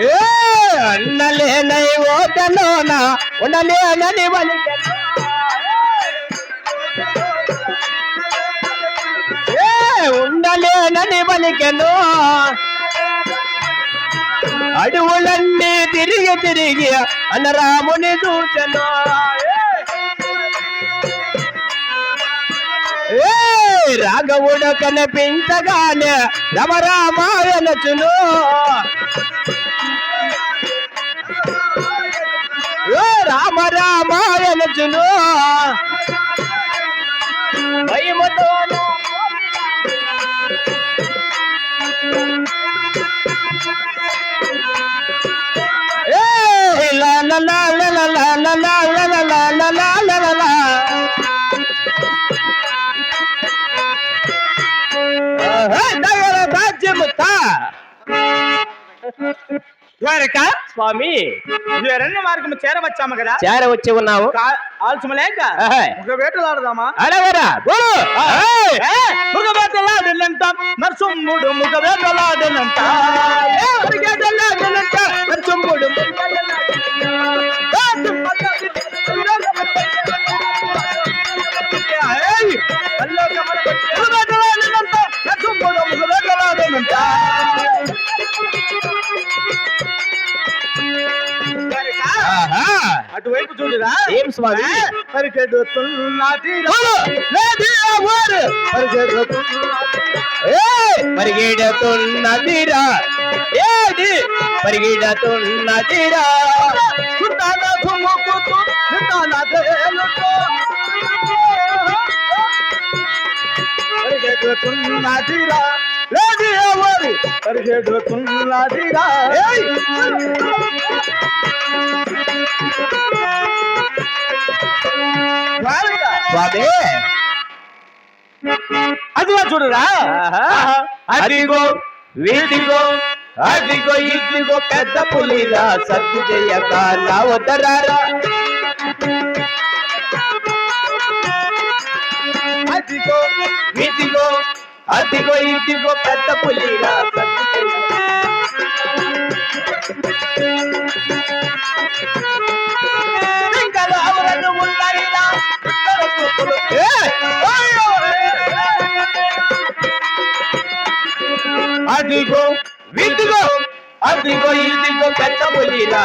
ఏ అన్నలేనై ఓటలోన ఉండలేనని వలికెను. ఏ ఉండలేనని వలికెను. అడవులన్నీ తిరిగి తిరిగి అన్నరాముని చూచెను. ఏ రాఘవుడు కనిపించగానే రమరామాయణచును. ఏ రామరామాయణచును. భయముతోను la la la la la la la la la la la la la la la la. నగర రాజ్యముతా ద్వారక స్వామి అరణ్య మార్గము చేరవచ్చాము కదా. చేరవచ్చి ఉన్నావు. ఆలస్యం లేక ఒక వేటలాడదామా? అడవరా ముగ వేటలాడినంట నరసింహుడు. ముగ వేటలాడినంట నరసింహుడు. అటువైపు చూడరా. ఏం స్వామి? పరిగెడుతున్నదిరా ఏది పరిగెడుతున్నదిరా. పరిగెడుతున్నదిరా లేది ఎవరు పరిగెడుతున్నదిరా. అదిగో చూడరా. అదిగో వీదిగో అదిగో ఇదిగో పెద్ద పులిరా. సత్తు చెయ్యక నా వద్దరారా. అదిగో వీదిగో అదిగో ఇదిగో పెద్ద పులిరా. సత్తు చెయ్యక అదిగో విదిగో అదిగో ఇదిగో పెద్ద పులిరా.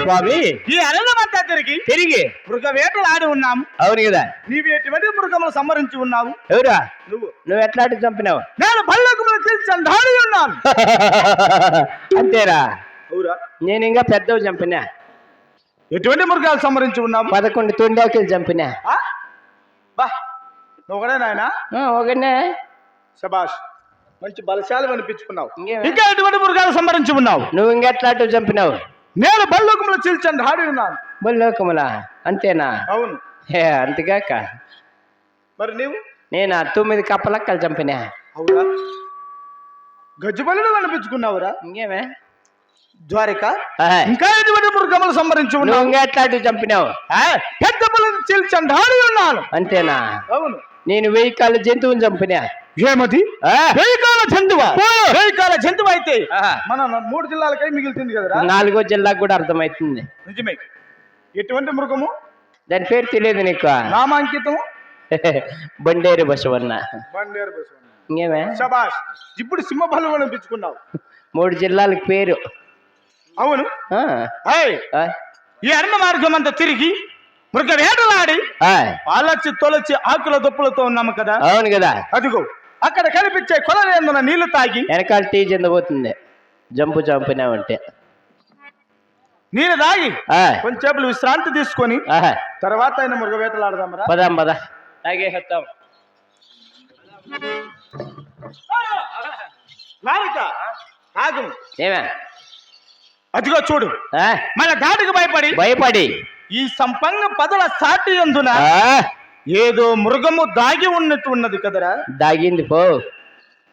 స్వామి ఈ అరణ్యమంతా తిరిగి మృగ వేటలు ఆడి ఉన్నాము. అవును కదా. నీవు ఎటువంటి మృగములు సంహరించి ఉన్నావు? ఎవరా నువ్వు ఎట్లాంటి చంపినావు? నేను బల్లకుములు చండాడి ఉన్నాను. అంతేరా? అవురా. నేను ఇంకా పెద్దవి చంపినా. ఎటువంటి మృగాలు సంహరించి ఉన్నావు? 11 తుండాకులు చంపినా. ఒకడే నాయనా? ఒకనే. శబాష్, మంచి బలశాలి అనిపించుకున్నావు. ఇంకా ఎటువంటి మృగాలు సంహరించి ఉన్నావు? నువ్వు ఇంకెట్లాంటివి చంపినావు? నేను బల్లకుములు చీల్చండి ఆడి ఉన్నాను. బల్లకుములా? అంతేనా? అవును. అంతేగాక మరి నీవు? నేను 9 కప్పలక్కలు చంపినా. అవునా? గజ్జబల్లుడు అనిపించుకున్నావురా. ఇంకేమే ద్వారిక ఇంకా ఎటువంటి మృగములు సంహరించి ఉన్నావు? ఇంకా ఎట్లాంటివి చంపినావు? పెద్ద పులిని చీల్చండి ఆడి ఉన్నాను. అంతేనా? అవును. నేను 1000 కాళ్ళ జంతువుని చంపినా. ఏమది? 1000 కాళ్ళ జంతువా? 1000 కాళ్ళ జంతువు అయితే మన 3 జిల్లాలకై మిగులుతుంది కదరా. 4వ జిల్లాకు కూడా అర్థమవుతుంది. నిజమే. ఎటువంటి మృగము? దాని పేరు తెలియదు నీకు? నామాంకితం బండేరు బసవన్న. బండేరు బసవన్న. ఇంకేమే? శబాష్, ఇప్పుడు సింహబలం అనిపించుకున్నావు. 3 జిల్లాలకు పేరు. అవును. ఈ అరణ్య మార్గం అంతా తిరిగి మృగ వేటలాడి పాలచ్చి తొలచి ఆకుల దుప్పులతో ఉన్నాము కదా. అవును కదా. అదిగో అక్కడ కనిపించే కొలలేందున నీళ్లు తాగి వెనకాల టీ చెందబోతుంది. జంపు చంపినావంటే నీళ్ళు తాగి కొంచెంసేపు విశ్రాంతి తీసుకొని తర్వాత ఆయన మృగ వేటలాడదాం. పదాం పద. తాగేస్తాం. ఏమే? అదిగో చూడు, మన ఘాటుకు భయపడి ఈ సంపంగ పదల సాటి అందున ఏదో మృగము దాగి ఉన్నట్టు ఉన్నది కదరా. దాగింది పో.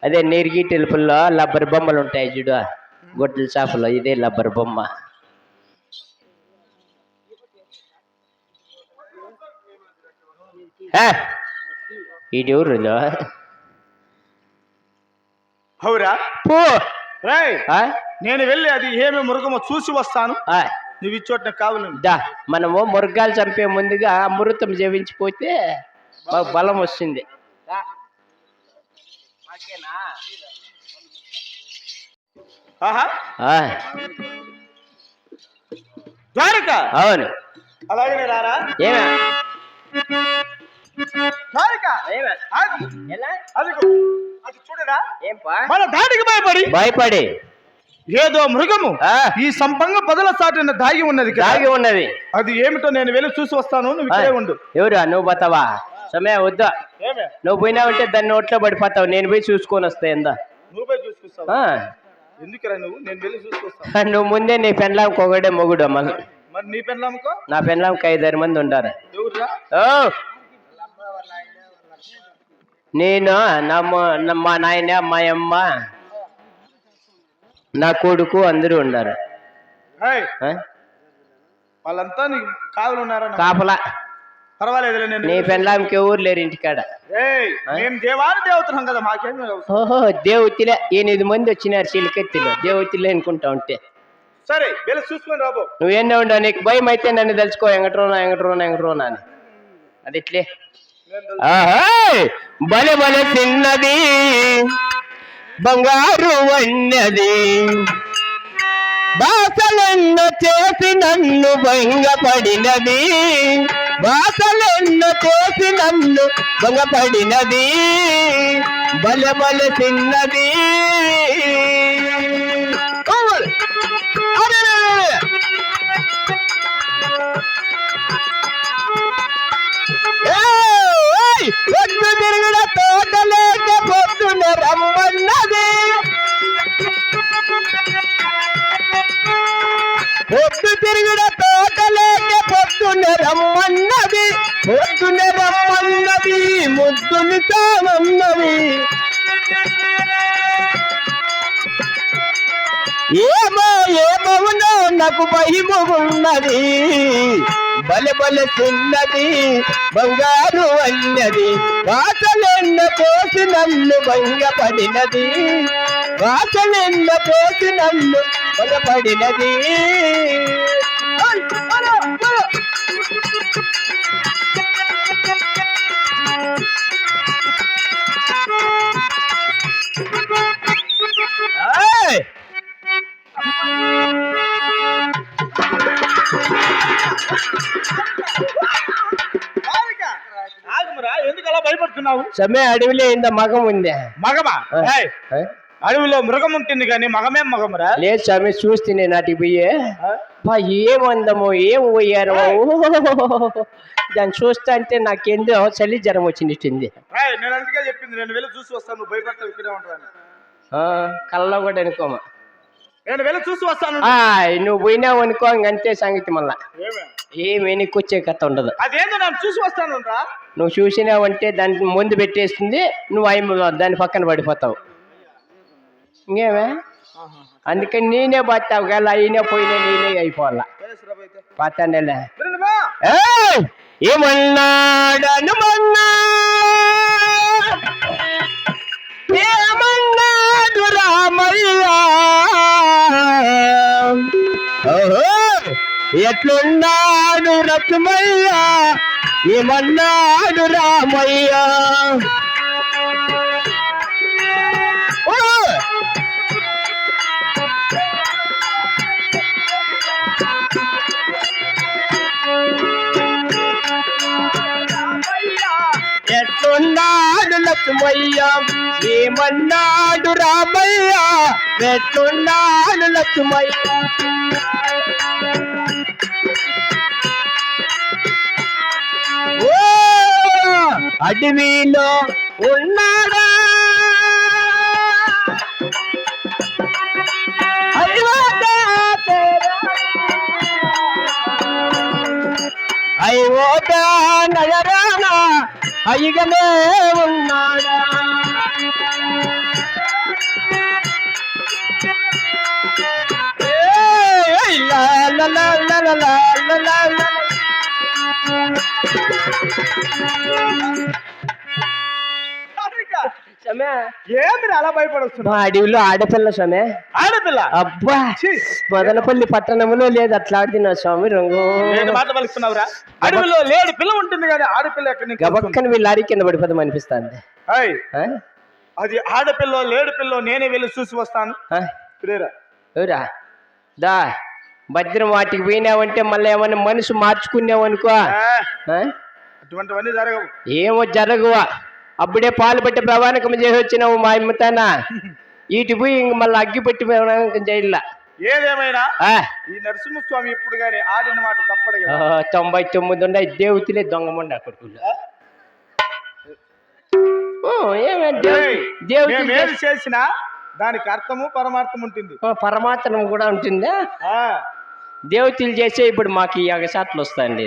అదే నెరిగి టెలుపుల్లో లబ్బర్ బొమ్మలు ఉంటాయి చూడు, గొడ్డల చేపలో. ఇదే లబ్బర్ బొమ్మ. ఇది ఊరులో అవురా పో రాయ్ నేను వెళ్ళి అది ఏమి మృగమో చూసి వస్తాను. నువ్వు ఇచ్చోట కావాలి. మనము మృగాలు చంపే ముందుగా అమృతం జీవించిపోతే మాకు బలం వస్తుంది. ద్వారక అవును అలాగే రారా. ఏమే చూడరా మన దాడికి భయపడి ఏదో మృగము ఈ సంపంగ పదల సాటిన దాగి ఉన్నది. అది ఏమిటో నేను వెళ్ళి చూసి వస్తాను. నువ్వు ఇక్కడే ఉండు. ఎవరా నువ్వు పోతావా? సమయ వద్దా, నువ్వు పోయినావంటే దాన్ని నోట్లో పడిపోతావు. నేను పోయి చూసుకొని వస్తా. ఎందా నువ్వు పోయి చూసుకొస్తావా? ఎందుకురా నువ్వు? నేను వెళ్ళి చూసుకొస్తాను. నువ్వు ముందే నీ పెండ్లాంకి ఒకటే మొగుడు. మరి నీ పెండ్లాంకో? నా పెండ్లాంకి 5-6 మంది ఉండారు. నేను మా నాయన, మా అమ్మ, నా కొడుకు అందరూ ఉండారు. వాళ్ళంతా కావలున్నారా? కాపలా. పర్వాలేదు. నీ పెండ్లాంకి ఎవరు లేరు ఇంటికాడ. దేవతనం కదా, మాకేమి. ఓహో దేవతిలే. 8 మంది వచ్చినారు చిలికెత్తిలో. దేవతిలే అనుకుంటా ఉంటే. సరే వెళ్ళి చూసుకొని రాబో. నువ్వేనే ఉండవు. నీకు భయం అయితే నన్ను తెలుసుకో. ఎంగట్రోనా అని. అది ఇట్లే బలె బలె తిన్నది బంగారు వన్నది. బాసలెన్నో చేసి నన్ను భంగపడినది. బాసలెన్నో చేసి నన్ను భంగపడినది. బలె బలె తిన్నది. పొద్దు తిరుగుడ తోటలేక పొద్దున రమ్మన్నది. పొద్దు తిరుగుడ తోటలేక పొద్దున రమ్మన్నది. ముద్దుని తామన్నది. ఏమవునో నాకు భయమున్నది. బలె బలె చిన్నది బంగారు అన్నది. వాసలెన్న పోసి నన్ను భంగపడినది. వాసలెన్న పోసి నన్ను భంగపడినది. ఎందుకు అలా భయపడుతున్నావు? సమయ అడవిలో ఇంత మగం ఉంది. మగమా? అడవిలో మృగం ఉంటుంది కానీ మగమేం మగమరా? లేదు సమయ చూస్తే నాటికి పోయే ఏమందమో ఏం పోయారో. దాన్ని చూస్తా అంటే నాకేందో చలి జ్వరం వచ్చినట్టుంది. నేను అందుకే చెప్పింది, నేను వెళ్ళి చూసి వస్తాను. నువ్వు భయపడతావు ఇక్కడే ఉంటాను. కళ్ళలో కూడా అనుకోమా. నేను వెళ్ళి చూసి వస్తాను. నువ్వు పోయినావు అనుకో అంతే సంగతి. మళ్ళా ఏమి నీకు వచ్చే కథ ఉండదు. అదేందో నేను చూసి వస్తాను. నువ్వు చూసినావంటే దాన్ని ముందు పెట్టేస్తుంది. నువ్వు దాని పక్కన పడిపోతావు. ఇంకేమే అందుకని నేనే పోతావు కదా. అయినా పోయినా నేనే అయిపోవాలా. పోతాండేలే. ఏమన్నాడు రామయ్య. ఎట్లున్నాడు రత్మయ్య. ఏమన్నాడు రామయ్య. ఎట్లున్నాడు లక్ష్మయ్య. ఏమన్నాడు రామయ్య. ఎట్లున్నాడు లక్ష్మయ్య. అడవిలో ఉన్నాడా. అయ్యోదా నగరానా అయ్యగనే ఉన్నాడా. ఏమి అలా భయపడొస్తున్నా? మా అడవిలో ఆడపిల్ల స్వామి. ఆడపిల్ల? అబ్బా, మదనపల్లి పట్టణంలో లేదు అట్లాడుతున్నా స్వామి. రంగు మాట పలుకుతున్నావురా? అడవిలో లేడి పిల్ల ఉంటుంది కానీ ఆడపిల్ల ఎక్కడ? గబక్కని వీళ్ళు అడిగి కింద పడిపోదాం అనిపిస్తుంది. అది ఆడపిల్ల లేడి పిల్ల నేనే వెళ్ళి చూసి వస్తాను. ఎవరా దా భద్రం వాటికి పోయినావంటే మళ్ళీ ఏమన్నా మనసు మార్చుకున్నావు అనుకో. అటువంటివన్నీ జరగవు. ఏమో జరగవా? అప్పుడే పాలు పట్టి ప్రవాణకం చేసి వచ్చినావు మా అమ్మతానా. ఇటు పోయి ఇంక మళ్ళీ అగ్గి పెట్టి ప్రవాణకం చేయలా. ఏదేమైనా ఈ నరసింహస్వామి ఎప్పుడు గానీ ఆడిన మాట తప్పడు కదా. 99 ఉన్నాయి దేవతలే దొంగమండి అక్కడికి. దేవుడు చేసినా దానికి అర్థము పరమార్థం ఉంటుంది. పరమార్థం కూడా ఉంటుందా? దేవతలు చేసే ఇప్పుడు మాకు ఈ అగసాట్లు వస్తాయండి.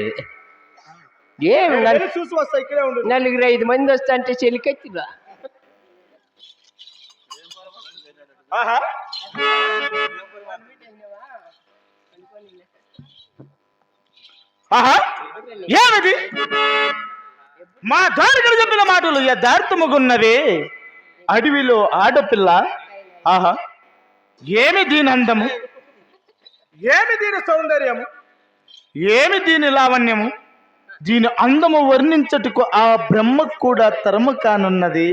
ఏమి చూసి వస్తా, ఇక్కడే ఉండు. 4-5 మంది వస్తా అంటే చెలికెత్తిలా. ఏమిది మా దారికలు చెప్పిన మాటలు యథార్థముగున్నవి. అడవిలో ఆడపిల్ల, ఆహా ఏమి దీని అందము, ఏమి దీని సౌందర్యము, ఏమి దీని లావణ్యము, దీని అందము వర్ణించటకు ఆ బ్రహ్మకు కూడా తరము కానున్నది.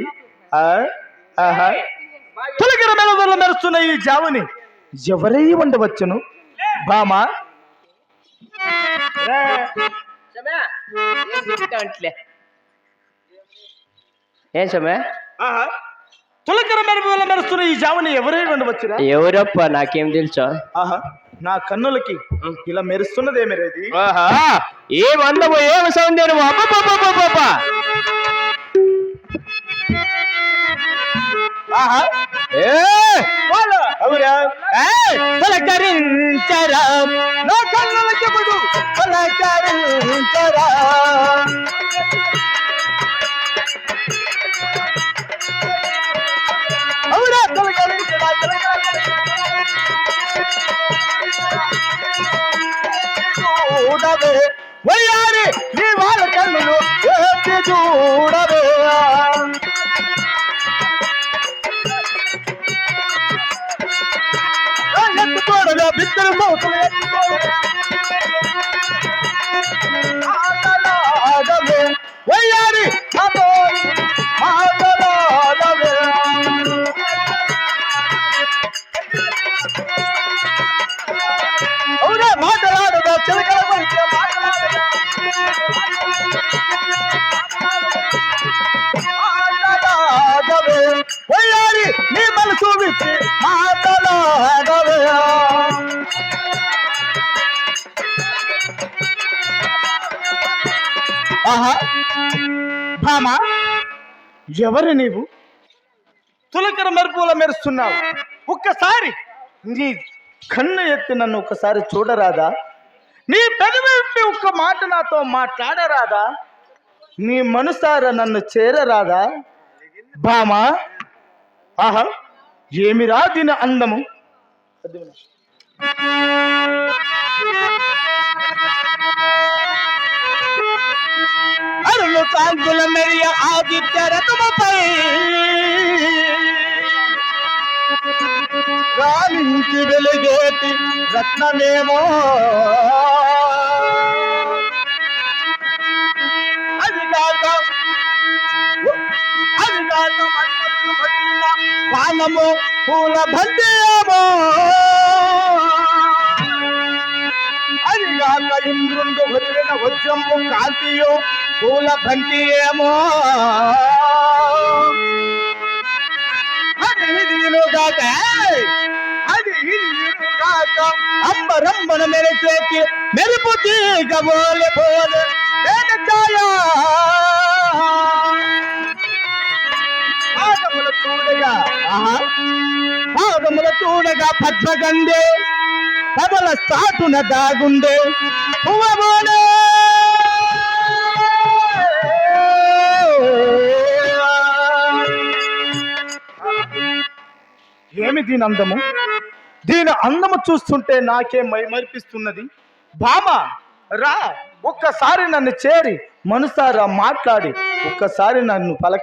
తొలగిన మెలవల్ల మెరుస్తున్న ఈ జావుని ఎవరై ఉండవచ్చును? బామా ఏం సమయ తులకర మెరుపుల మెరుస్తున్న ఈ జావుని ఎవరై ఉండవచ్చురా? ఎవరప్ప నాకేం తెలుసా? నా కన్నులకి ఇలా మెరుస్తున్నదేమిరేది? ఏం అందమో ఏమి సౌందర్యమో. పలకరించరా నా కన్నులకి పలకరించరా. అవురా పలకరించరా చూడవే వయ్యారి నీ వాళ్ళ కన్నులు ఎత్తి చూడవే. ఎత్తుకోడగా బిద్దరు మోతులు ఎత్తుకోడవే వయ్యారి మాటలాడవే. అవునా మాటలాడదా చిలకల మధ్య మాటలాడదా వయ్యారి నీ మనసు విప్పి మాటలాడవే. భామా ఎవరు నీవు? తులకర మెరుపుల మెరుస్తున్నావు. ఒక్కసారి నీ కన్ను ఎత్తి నన్ను ఒక్కసారి చూడరాదా? నీ పెదవి విప్పి ఒక్క మాట నాతో మాట్లాడరాదా? నీ మనసార నన్ను చేరరాదా? భామా ఏమిరా దీని అందము. అరులు కాంతుల మెరియ ఆదిత్య రథముపై రాలించి వెలుగేటి రత్నమేమో. అదిగాక పానము పూల బందేమో. అదిగాక ఇంద్రుండు వదిలిన వజ్రము కాంతియో పూల బంతి ఏమో. అది ఇదిగాక అంబరంబన మెరిచేకి మెరుపు తీగ బోలే బోలే ఛాయా. పాదముల చూడగా పద్మగండే పదల సాటున దాగుండే పువ్వబోనే. ఏమి దీని అందము? దీని అందము చూస్తుంటే నాకే మైమరిపిస్తున్నది. భామా రా ఒక్కసారి నన్ను చేరి మనసారా మాట్లాడి ఒక్కసారి నన్ను పలక